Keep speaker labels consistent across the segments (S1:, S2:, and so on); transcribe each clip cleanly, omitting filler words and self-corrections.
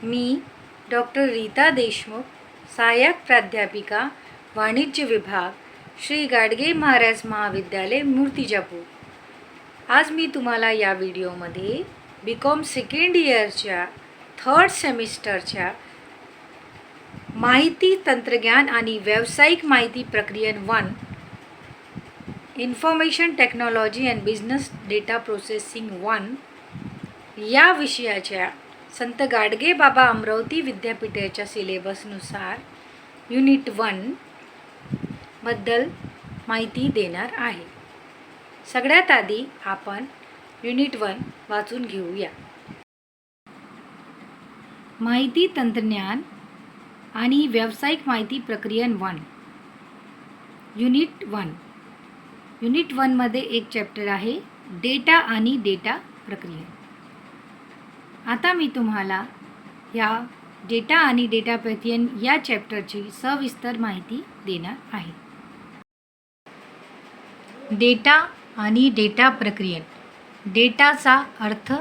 S1: मी doctor Rita Deshmukh, सहाय्यक प्राध्यापिका, वाणिज्य विभाग, श्री गाडगे महाराज महाविद्यालय मूर्तिजापूर. आज मी तुम्हाला या व्हिडिओमध्ये BCom सेकंड इयरच्या 3rd सेमिस्टरच्या माहिती तंत्रज्ञान आणि व्यावसायिक माहिती प्रक्रियन 1 information technology and business data processing 1 या विषयाच्या संत गाडगेबाबा अमरावती विद्यापीठाच्या सिलेबसनुसार युनिट 1 बद्दल माहिती देणार आहे. सगळ्यात आधी आपण युनिट 1 वाचून घेऊया. माहिती तंत्रज्ञान आणि व्यावसायिक माहिती प्रक्रियन 1 युनिट 1. युनिट 1 मध्ये एक चॅप्टर आहे डेटा आणि डेटा प्रक्रिया. आता मी तुम्हाला या डेटा आणि डेटा प्रक्रियन या चॅप्टरची सविस्तर माहिती देणार आहे. डेटा आणि डेटा प्रक्रियन. डेटाचा अर्थ.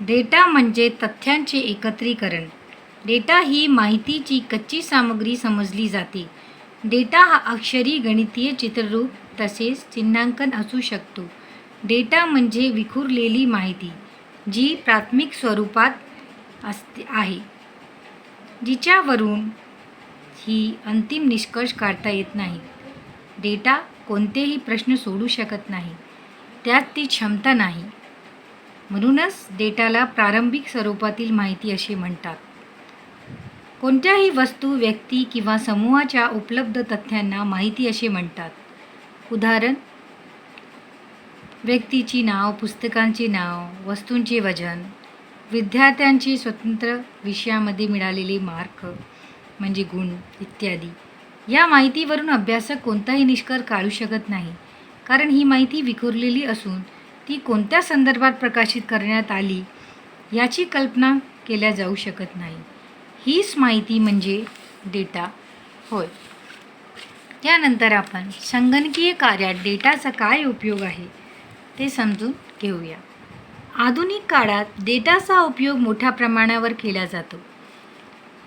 S1: डेटा म्हणजे तथ्यांचे एकत्रीकरण. डेटा ही माहितीची कच्ची सामग्री समजली जाते. डेटा हा अक्षरी, गणितीय, चित्ररूप तसेच चिन्हांकन असू शकतो. डेटा म्हणजे विखुरलेली माहिती जी प्राथमिक स्वरूपात आहे, जिच्यावरून ही अंतिम निष्कर्ष काढता येत नाही. डेटा कोणतेही प्रश्न सोडू शकत नाही, त्यात ती क्षमता नाही. म्हणूनच डेटाला प्रारंभिक स्वरूपातील माहिती असे म्हणतात. कोणत्याही वस्तू, व्यक्ती किंवा समूहाच्या उपलब्ध तथ्यांना माहिती असे म्हणतात. उदाहरण: व्यक्तीची नाव, पुस्तकांचे नाव, वस्तूंचे वजन, विद्यार्थ्यांचे स्वतंत्र विषयामध्ये मिळालेले मार्क म्हणजे गुण इत्यादी. या माहितीवरून अभ्यासक कोणताही निष्कर्ष काढू शकत नाही, कारण ही माहिती विखुरलेली असून ती कोणत्या संदर्भात प्रकाशित करण्यात आली याची कल्पना केल्या जाऊ शकत नाही. हीच माहिती म्हणजे डेटा होय. त्यानंतर आपण संगणकीय कार्यात डेटाचा काय उपयोग आहे ते समजून घेऊया. आधुनिक काळात डेटाचा उपयोग मोठ्या प्रमाणावर केला जातो.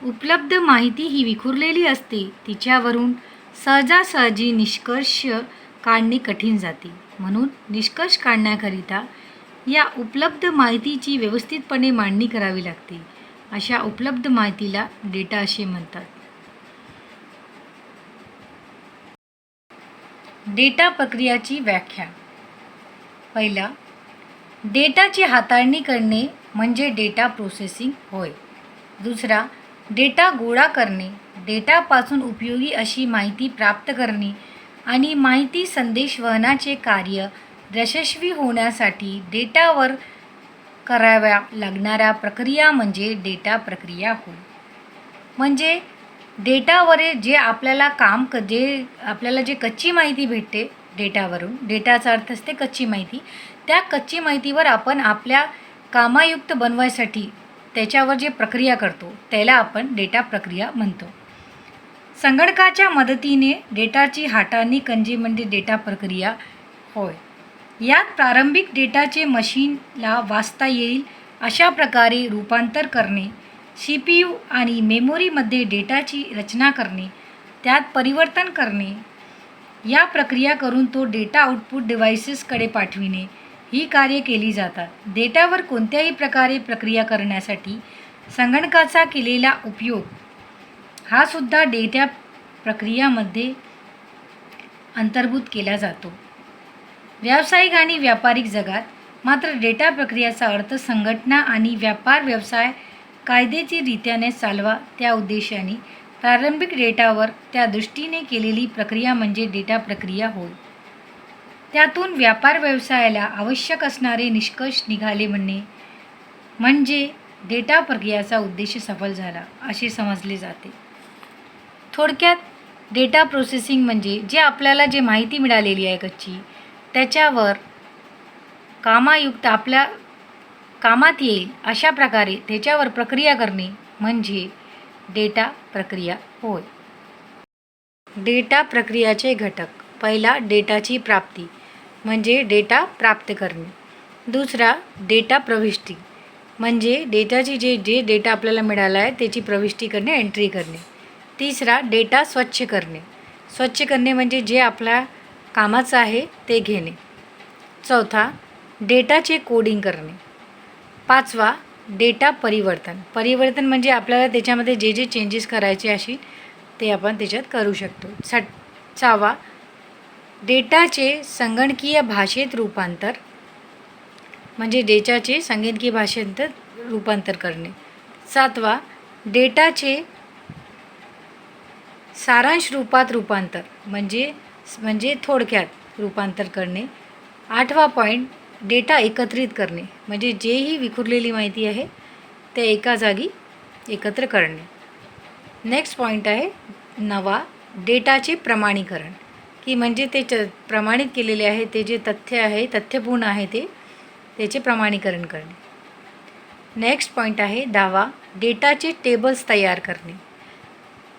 S1: उपलब्ध माहिती ही विखुरलेली असते, तिच्यावरून सहजासहजी निष्कर्ष काढणे कठीण जाते. म्हणून निष्कर्ष काढण्याकरिता या उपलब्ध माहितीची व्यवस्थितपणे मांडणी करावी लागते. अशा उपलब्ध माहितीला डेटा असे म्हणतात. डेटा प्रक्रियाची व्याख्या. पहिला, डेटाची हाताळणी करणे म्हणजे डेटा प्रोसेसिंग होय. दुसरा, डेटा गोळा करणे, डेटापासून उपयोगी अशी माहिती प्राप्त करणे आणि माहिती संदेशवहनाचे कार्य यशस्वी होण्यासाठी डेटावर कराव्या लागणाऱ्या प्रक्रिया म्हणजे डेटा प्रक्रिया होय. म्हणजे डेटावर जे आपल्याला जे कच्ची माहिती भेटते डेटावरून, डेटाचा अर्थ असते कच्ची माहिती, त्या कच्ची माहितीवर आपण आपल्या कामायुक्त बनवायसाठी त्याच्यावर जे प्रक्रिया करतो त्याला आपण डेटा प्रक्रिया म्हणतो. संगणकाच्या मदतीने डेटाची हाताळणी करणे म्हणजे डेटा प्रक्रिया होय. यात प्रारंभिक डेटाचे मशीनला वाचता येईल अशा प्रकारे रूपांतर करणे, CPU आणि मेमोरीमध्ये डेटाची रचना करणे, त्यात परिवर्तन करणे, या प्रक्रिया करून तो डेटा आउटपुट डिव्हाइसेसकडे पाठविणे ही कार्ये केली जातात. डेटावर कोणत्याही प्रकारे प्रक्रिया करण्यासाठी संगणकाचा केलेला उपयोग हा सुद्धा डेटा प्रक्रियामध्ये अंतर्भूत केला जातो. व्यावसायिक आणि व्यापारिक जगात मात्र डेटा प्रक्रियाचा अर्थ संघटना आणि व्यापार व्यवसाय कायदेशीररित्याने चालवा त्या उद्देशाने प्रारंभिक डेटावर त्या दृष्टीने केलेली प्रक्रिया म्हणजे डेटा प्रक्रिया होय. त्यातून व्यापार व्यवसायाला आवश्यक असणारे निष्कर्ष निघाले म्हणजे डेटा प्रक्रियाचा उद्देश सफल झाला असे समजले जाते. थोडक्यात डेटा प्रोसेसिंग म्हणजे जे आपल्याला जे माहिती मिळालेली आहे कच्ची, त्याच्यावर कामायुक्त आपल्या कामात येईल अशा प्रकारे त्याच्यावर प्रक्रिया करणे म्हणजे डेटा प्रक्रिया होय. डेटा प्रक्रियाचे घटक. पहिला, डेटाची प्राप्ती म्हणजे डेटा प्राप्त करणे. दुसरा, डेटा प्रविष्टी म्हणजे डेटाची जे डेटा आपल्याला मिळाला आहे त्याची प्रविष्टी करणे, एंट्री करणे. तिसरा, डेटा स्वच्छ करणे. स्वच्छ करणे म्हणजे जे आपल्या कामाचं आहे ते घेणे. चौथा, डेटाचे कोडिंग करणे. पाचवा, डेटा परिवर्तन. परिवर्तन म्हणजे आपल्याला त्याच्यामध्ये जे चेंजेस करायचे असतील ते आपण त्याच्यात करू शकतो. सहावा, डेटाचे संगणकीय भाषेत रूपांतर म्हणजे डेटाचे संगणकीय भाषेत रूपांतर करणे. सातवा, डेटाचे सारांश रूपात रूपांतर म्हणजे थोडक्यात रूपांतर करणे. आठवा पॉईंट, डेटा एकत्रित करणे म्हणजे जेही विखुरलेली माहिती आहे ते एका जागी एकत्र करणे. नेक्स्ट पॉईंट आहे नवा, डेटाचे प्रमाणीकरण की म्हणजे ते प्रमाणित केलेले आहे ते जे तथ्य आहे, तथ्यपूर्ण आहे ते त्याचे प्रमाणीकरण करणे. नेक्स्ट पॉईंट आहे 10वा, डेटाचे टेबल्स तयार करणे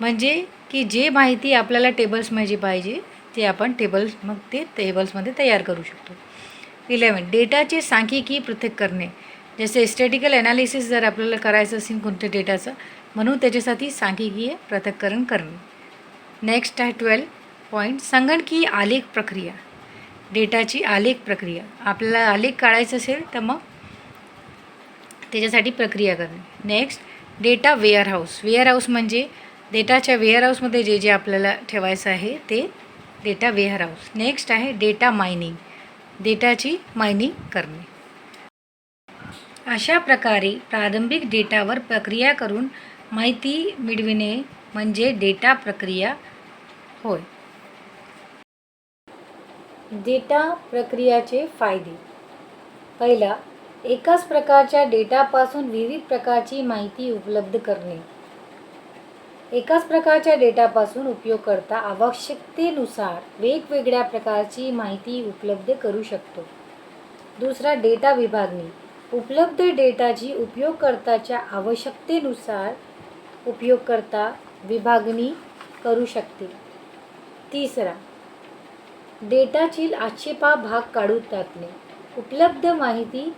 S1: म्हणजे की जे माहिती आपल्याला टेबल्समध्ये पाहिजे ते आपण टेबल्समध्ये तयार करू शकतो. 11, डेटाचे सांख्यिकी पृथक करणे जसे स्टॅटिकल ॲनालिसिस जर आपल्याला करायचं असेल कोणत्या डेटाचं म्हणून त्याच्यासाठी सांख्यिकीय पृथक्करण करणे. नेक्स्ट आहे 12 पॉईंट, संगणकीय आलेख प्रक्रिया. डेटाची आलेख प्रक्रिया, आपल्याला आलेख काढायचा असेल तर मग त्याच्यासाठी प्रक्रिया करणे. Next, data warehouse. वेअरहाऊस म्हणजे डेटाच्या वेअरहाऊसमध्ये जे आपल्याला ठेवायचं आहे ते डेटा वेअरहाऊस. नेक्स्ट आहे डेटा मायनिंग, डेटाची मायनिंग करणे. अशा प्रकारे प्रारंभिक डेटावर प्रक्रिया करून माहिती मिळविणे म्हणजे डेटा प्रक्रिया होय. डेटा प्रक्रियाचे फायदे. पहिला, एकाच प्रकारच्या डेटापासून विविध प्रकारची माहिती उपलब्ध करणे. एकाच प्रकारच्या डेटापासून उपयोगकर्ता आवश्यकतेनुसार वेगवेगळ्या प्रकारची माहिती उपलब्ध करू शकतो. दुसरा, डेटा विभागणी. उपलब्ध डेटाची उपयोगकर्त्याच्या आवश्यकतेनुसार उपयोगकर्ता विभागणी करू शकते. तिसरा, डेटातील आक्षेपा भाग काढून टाकणे. उपलब्ध माहिती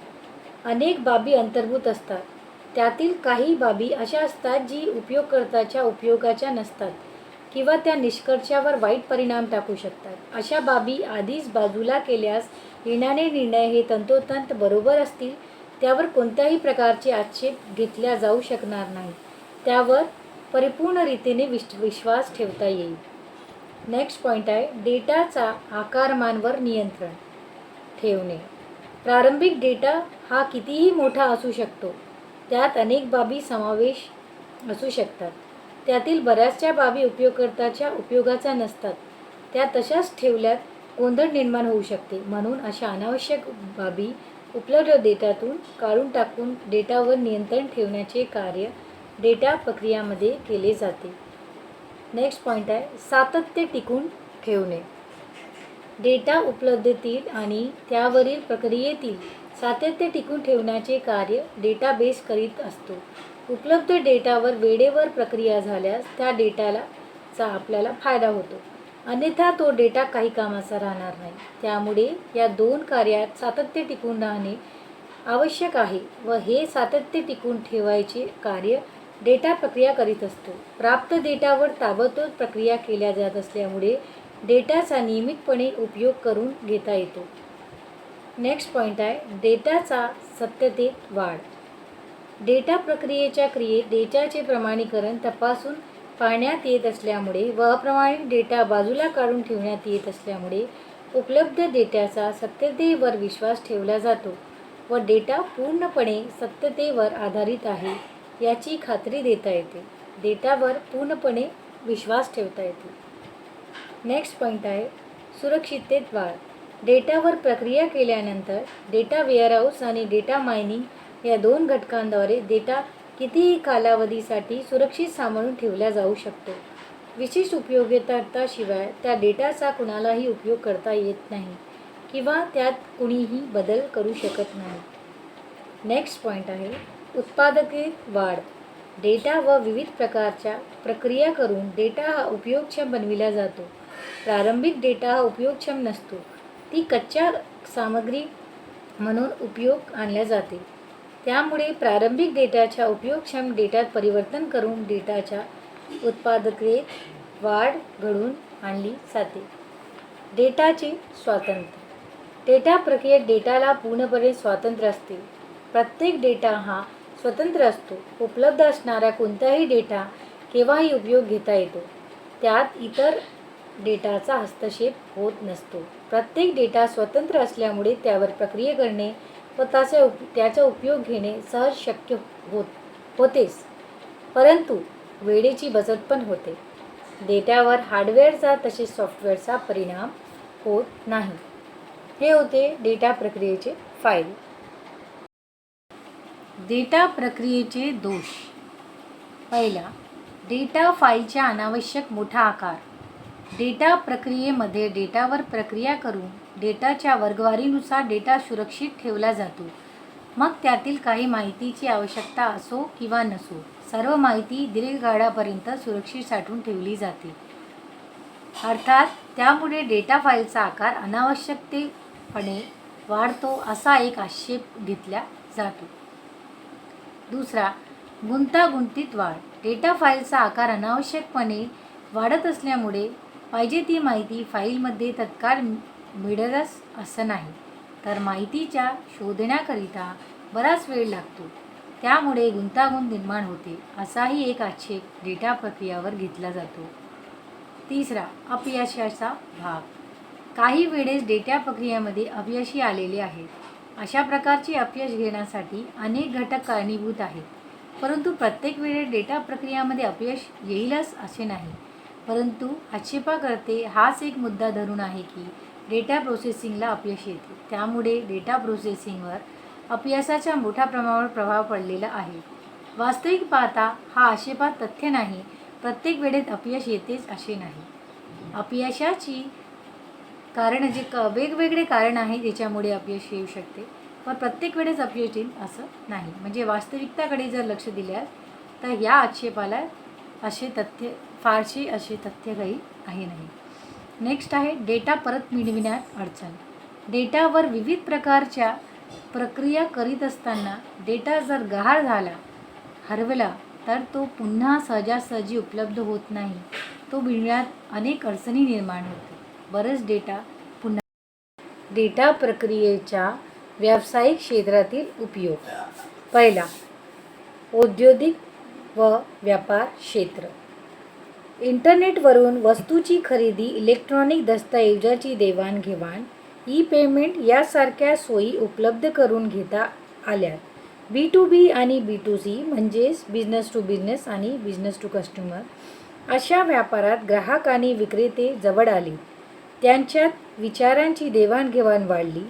S1: अनेक बाबी अंतर्भूत असतात. त्यातील काही बाबी अशा असतात जी उपयोगकर्त्याच्या उपयोगाच्या नसतात किंवा त्या निष्कर्षावर वाईट परिणाम टाकू शकतात. अशा बाबी आधीच बाजूला केल्यास येणारे निर्णय हे तंतोतंत बरोबर असतील त्यावर कोणत्याही प्रकारचे आक्षेप घेतला जाऊ शकणार नाही. त्यावर परिपूर्ण रीतीने विश्वास ठेवता येईल. नेक्स्ट पॉईंट आहे डेटाचा आकारमानावर नियंत्रण ठेवणे. प्रारंभिक डेटा हा कितीही मोठा असू शकतो. त्यात अनेक बाबी समावेश असू शकतात. त्यातील बऱ्याचशा बाबी उपयोगकर्त्याच्या उपयोगाच्या नसतात. त्या तशाच ठेवल्यात गोंधळ निर्माण होऊ शकते. म्हणून अशा अनावश्यक बाबी उपलब्ध डेटातून काढून टाकून डेटावर नियंत्रण ठेवण्याचे कार्य डेटा प्रक्रियामध्ये केले जाते. नेक्स्ट पॉईंट आहे सातत्य टिकून ठेवणे. डेटा उपलब्धतेतील आणि त्यावरील प्रक्रियेतील सातत्य टिकून ठेवण्याचे कार्य डेटाबेस करीत असतो. उपलब्ध डेटावर वेळेवर प्रक्रिया झाल्यास त्या डेटाचा आपल्याला फायदा होतो. अन्यथा तो डेटा काही कामाचा राहणार नाही. त्यामुळे या दोन कार्यात सातत्य टिकून राहणे आवश्यक आहे व हे सातत्य टिकून ठेवायचे कार्य डेटा प्रक्रिया करीत असतो. प्राप्त डेटावर ताबडतोब प्रक्रिया केल्या जात असल्यामुळे डेटाचा नियमितपणे उपयोग करून घेता येतो. नेक्स्ट पॉईंट आहे डेटाचा सत्यतेत वाढ. डेटा प्रक्रियेच्या क्रियेत डेटाचे प्रमाणीकरण तपासून पाहण्यात येत असल्यामुळे व अप्रमाणित डेटा बाजूला काढून ठेवण्यात येत असल्यामुळे उपलब्ध डेटाचा सत्यतेवर विश्वास ठेवला जातो व डेटा पूर्णपणे सत्यतेवर आधारित आहे याची खात्री देता येते. डेटावर पूर्णपणे विश्वास ठेवता येतो. नेक्स्ट पॉईंट आहे सुरक्षिततेत वाढ. डेटावर प्रक्रिया केल्यानंतर डेटा वेअरहाऊस आणि डेटा मायनिंग या दोन घटकांद्वारे डेटा कितीही कालावधीसाठी सुरक्षित सांभाळून ठेवला जाऊ शकतो. विशिष्ट उपयोगिताशिवाय त्या डेटाचा कुणालाही उपयोग करता येत नाही किंवा त्यात कुणीही बदल करू शकत नाही. नेक्स्ट पॉईंट आहे उत्पादकतेत वाढ. डेटा व विविध प्रकारच्या प्रक्रिया करून डेटा हा उपयोगक्षम बनविला जातो. प्रारंभिक डेटा हा उपयोगक्षम नसतो. ती कच्च्या सामग्री म्हणून उपयोग आणल्या जाते. त्यामुळे प्रारंभिक डेटाच्या उपयोगक्षम डेटात परिवर्तन करून डेटाच्या उत्पादकतेत वाढ घडवून आणली जाते. डेटाचे स्वातंत्र्य. डेटा प्रक्रियेत डेटाला पूर्णपणे स्वातंत्र्य असते. प्रत्येक डेटा हा स्वतंत्र असतो. उपलब्ध असणारा कोणताही डेटा केव्हाही उपयोग घेता येतो. त्यात इतर डेटाचा हस्तक्षेप होत नसतो. प्रत्येक डेटा स्वतंत्र असल्यामुळे त्यावर प्रक्रिया करणे व त्याचा उपयोग घेणे सहज शक्य होतेच. परंतु वेळेची बचत पण होते. डेटावर हार्डवेअरचा तसेच सॉफ्टवेअरचा परिणाम होत नाही. हे होते डेटा प्रक्रियेचे फायदे. डेटा प्रक्रियेचे दोष. पहिला, डेटा फाईलचा अनावश्यक मोठा आकार. डेटा प्रक्रियेमध्ये डेटावर प्रक्रिया करून डेटाच्या वर्गवारीनुसार डेटा सुरक्षित ठेवला जातो. मग त्यातील काही माहितीची आवश्यकता असो किंवा नसो, सर्व माहिती दीर्घकाळापर्यंत सुरक्षित साठवून ठेवली जाते. अर्थात त्यामुळे डेटा फाईलचा आकार अनावश्यकतेपणे वाढतो असा एक आक्षेप घेतला जातो. दुसरा, गुंतागुंतीत वाढ. डेटा फाईलचा आकार अनावश्यकपणे वाढत असल्यामुळे पाहिजे ती माहिती फाईलमध्ये तत्काळ मिळेलच असं नाही, तर माहितीच्या शोधण्याकरिता बराच वेळ लागतो. त्यामुळे गुंतागुंत निर्माण होते असाही एक आक्षेप डेटा प्रक्रियावर घेतला जातो. तिसरा, अपयशाचा भाग. काही वेळेस डेटा प्रक्रियेमध्ये अपयशी आलेले आहेत. अशा प्रकारचे अपयश घेण्यासाठी अनेक घटक कारणीभूत आहेत. परंतु प्रत्येक वेळेस डेटा प्रक्रियेमध्ये अपयश येईलच असे नाही. परंतु आक्षेपाकर्ते हाच एक मुद्दा धरून आहे की डेटा प्रोसेसिंगला अपयश येते. त्यामुळे डेटा प्रोसेसिंगवर अपयशाचा मोठ्या प्रमाणावर प्रभाव पडलेला आहे. वास्तविक पाहता हा आक्षेपात तथ्य नाही. प्रत्येक वेळेत अपयश येतेच असे नाही. अपयशाची कारण वेगवेगळे कारण आहे ज्याच्यामुळे अपयश येऊ शकते, पण प्रत्येक वेळेस अपयश येईल असं नाही. म्हणजे वास्तविकताकडे जर लक्ष दिल्यास तर या आक्षेपाला फारसे असे तथ्य काही आहे नाही. नेक्स्ट आहे डेटा परत मिळविण्यात अडचण. डेटावर विविध प्रकारच्या प्रक्रिया करीत असताना डेटा जर गहाळ झाला, हरवला तर तो पुन्हा सहजासहजी उपलब्ध होत नाही. तो मिळवण्यात अनेक अडचणी निर्माण होते. बरेच डेटा पुन्हा. डेटा प्रक्रियेच्या व्यावसायिक क्षेत्रातील उपयोग. पहिला, औद्योगिक व व्यापार क्षेत्र. इंटरनेटवरून वस्तूची खरेदी, इलेक्ट्रॉनिक दस्तऐवजाची देवाणघेवाण, ई-पेमेंट यासारख्या सोयी उपलब्ध करून घेता आल्यात. B2B आणि B2C म्हणजेच बिझनेस टू बिझनेस आणि बिझनेस टू कस्टमर अशा व्यापारात ग्राहक आणि विक्रेते जवळ आले. त्यांच्यात विचारांची देवाणघेवाण वाढली.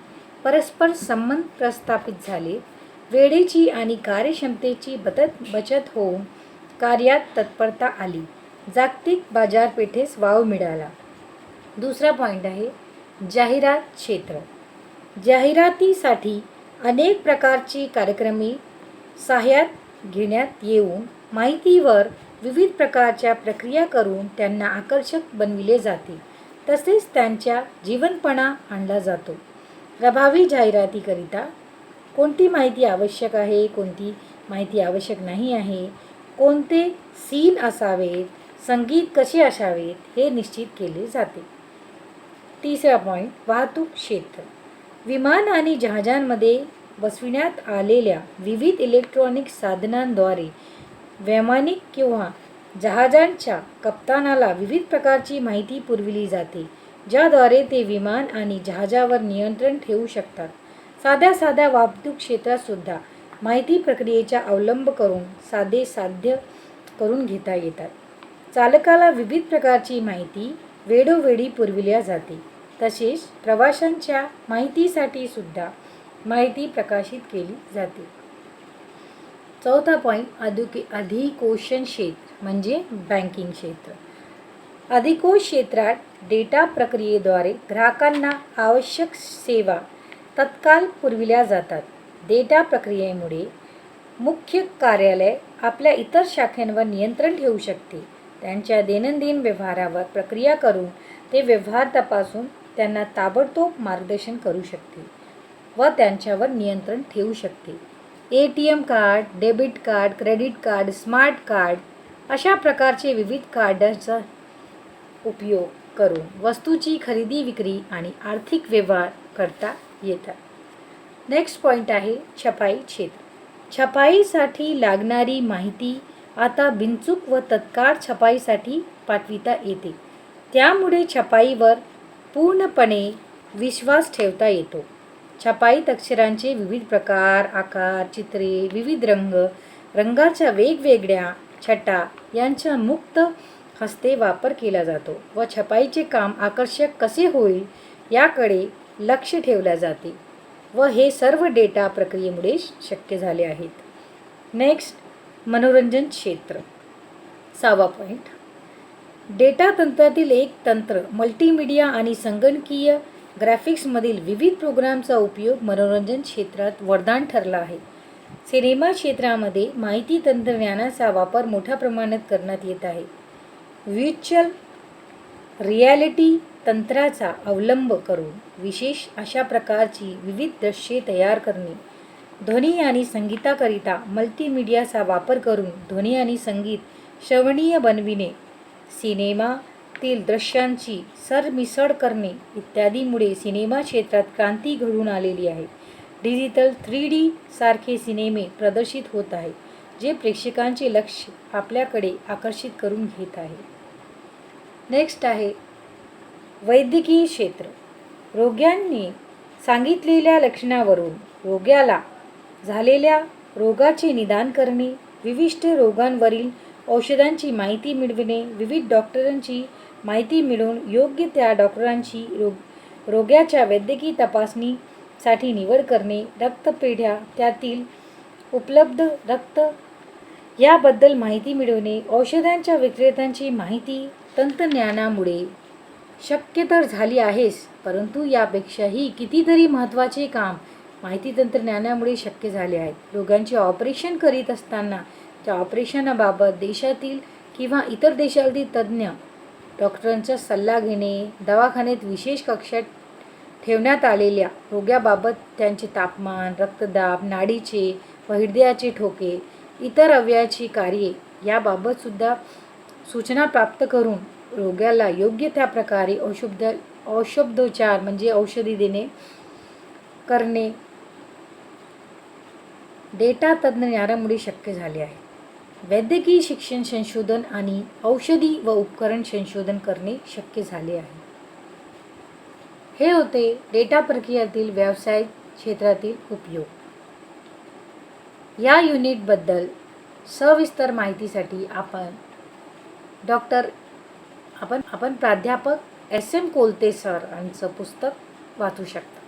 S1: परस्पर संबंध प्रस्थापित झाले. वेळेची आणि कार्यक्षमतेची बचत होऊन कार्यात तत्परता आली. जागतिक बाजारपेठेस वाव मिळाला. दुसरा पॉईंट आहे जाहिरात क्षेत्र. जाहिरातीसाठी अनेक प्रकारची कार्यक्रमे सहाय्यात घेण्यात येऊन माहितीवर विविध प्रकारच्या प्रक्रिया करून त्यांना आकर्षक बनविले जाते. तसेच त्यांच्या जीवनपणा आणला जातो. प्रभावी जाहिरातीकरिता कोणती माहिती आवश्यक आहे, कोणती माहिती आवश्यक नाही आहे, कोणते सीन असावेत, संगीत कसे असावेत हे निश्चित केले जाते. तिसरा पॉईंट वाहतूक क्षेत्र. विमान आणि जहाजांमध्ये बसविण्यात आलेल्या विविध इलेक्ट्रॉनिक साधनांद्वारे वैमानिक किंवा जहाजांच्या कप्तानाला विविध प्रकारची माहिती पुरविली जाते, ज्याद्वारे ते विमान आणि जहाजावर नियंत्रण ठेवू शकतात. साध्या वाहतूक क्षेत्रातसुद्धा माहिती प्रक्रियेचा अवलंब करून साध्य करून घेता येतात. चालकाला विविध प्रकारची माहिती वेळोवेळी पुरविल्या जाते. तसेच प्रवाशांच्या माहितीसाठी सुद्धा माहिती प्रकाशित केली जाते. चौथा पॉईंट अधिकोषण क्षेत्र म्हणजे बँकिंग क्षेत्र. अधिकोष क्षेत्रात डेटा प्रक्रियेद्वारे ग्राहकांना आवश्यक सेवा तत्काळ पुरविल्या जातात. डेटा प्रक्रियेमुळे मुख्य कार्यालय आपल्या इतर शाखांवर नियंत्रण ठेवू शकते. त्यांच्या दैनंदिन व्यवहारावर प्रक्रिया करून ते व्यवहार तपासून त्यांना ताबडतोब मार्गदर्शन करू शकते व त्यांच्यावर नियंत्रण ठेवू शकते. ATM card, debit card, credit card, smart card अशा प्रकारचे विविध कार्डांचा उपयोग करून वस्तूची खरेदी विक्री आणि आर्थिक व्यवहार करता येतात. नेक्स्ट पॉईंट आहे छपाई क्षेत्र. छपाईसाठी लागणारी माहिती आता बिनचूक व तत्काळ छपाईसाठी पाठविता येते. त्यामुळे छपाईवर पूर्णपणे विश्वास ठेवता येतो. छपाईत अक्षरांचे विविध प्रकार, आकार, चित्रे, विविध रंग, रंगाच्या वेगवेगळ्या छटा यांचा मुक्त हस्ते वापर केला जातो व छपाईचे काम आकर्षक कसे होईल याकडे लक्ष ठेवले जाते व हे सर्व डेटा प्रक्रियेमुळे शक्य झाले आहेत. नेक्स्ट मनोरंजन क्षेत्र. 6वा पॉईंट. डेटा तंत्रातील एक तंत्र मल्टीमीडिया आणि संगणकीय ग्राफिक्समधील विविध प्रोग्रामचा उपयोग मनोरंजन क्षेत्रात वरदान ठरला आहे. सिनेमा क्षेत्रामध्ये माहिती तंत्रज्ञानाचा वापर मोठ्या प्रमाणात करण्यात येत आहे. व्हर्च्युअल रिॲलिटी तंत्राचा अवलंब करून विशेष अशा प्रकारची विविध दृश्ये तयार करणे, ध्वनी आणि संगीताकरिता मल्टीमीडियाचा वापर करून ध्वनी आणि संगीत श्रवणीय बनविणे, सिनेमातील दृश्यांची सरमिसळ करणे इत्यादीमुळे सिनेमा क्षेत्रात क्रांती घडून आलेली आहे. डिजिटल 3D सारखे सिनेमे प्रदर्शित होत आहे जे प्रेक्षकांचे लक्ष आपल्याकडे आकर्षित करून घेत आहे. नेक्स्ट आहे वैद्यकीय क्षेत्र. रोग्यांनी सांगितलेल्या लक्षणावरून रोग्याला झालेल्या रोगाचे निदान करणे, विशिष्ट रोगांवरील औषधांची माहिती मिळविणे, विविध डॉक्टरांची माहिती मिळवून योग्य त्या डॉक्टरांची रोग्याच्या वैद्यकीय तपासणीसाठी निवड करणे, रक्तपेढ्या त्यातील उपलब्ध रक्त याबद्दल माहिती मिळवणे, औषधांच्या विक्रेत्यांची माहिती तंत्रज्ञानामुळे शक्य तर झाली आहेच, परंतु यापेक्षाही कितीतरी महत्त्वाचे काम माहिती तंत्रज्ञानामुळे शक्य झाले आहे. रोगांचे ऑपरेशन करीत असताना त्या ऑपरेशनाबाबत देशातील किंवा इतर देशातील तज्ज्ञ डॉक्टरांचा सल्ला घेणे, दवाखान्यात विशेष कक्षात ठेवण्यात आलेल्या रोग्याबाबत त्यांचे तापमान, रक्तदाब, नाडीचे व हृदयाचे ठोके, इतर अवयवाची कार्ये याबाबतसुद्धा सूचना प्राप्त करून रोग्याला योग्य त्या प्रकारे औषधोपचार म्हणजे औषधी देणे करणे डेटा तंत्रज्ञानामुळे शक्य झाले आहे. वैद्यकीय शिक्षण संशोधन आणि औषधी व उपकरण संशोधन करणे शक्य झाले आहे. हे होते डेटा प्रक्रियेतील व्यवसाय क्षेत्रातील उपयोग. या युनिटबद्दल सविस्तर माहितीसाठी आपण प्राध्यापक SM कोलते सर यांचं पुस्तक वाचू शकता.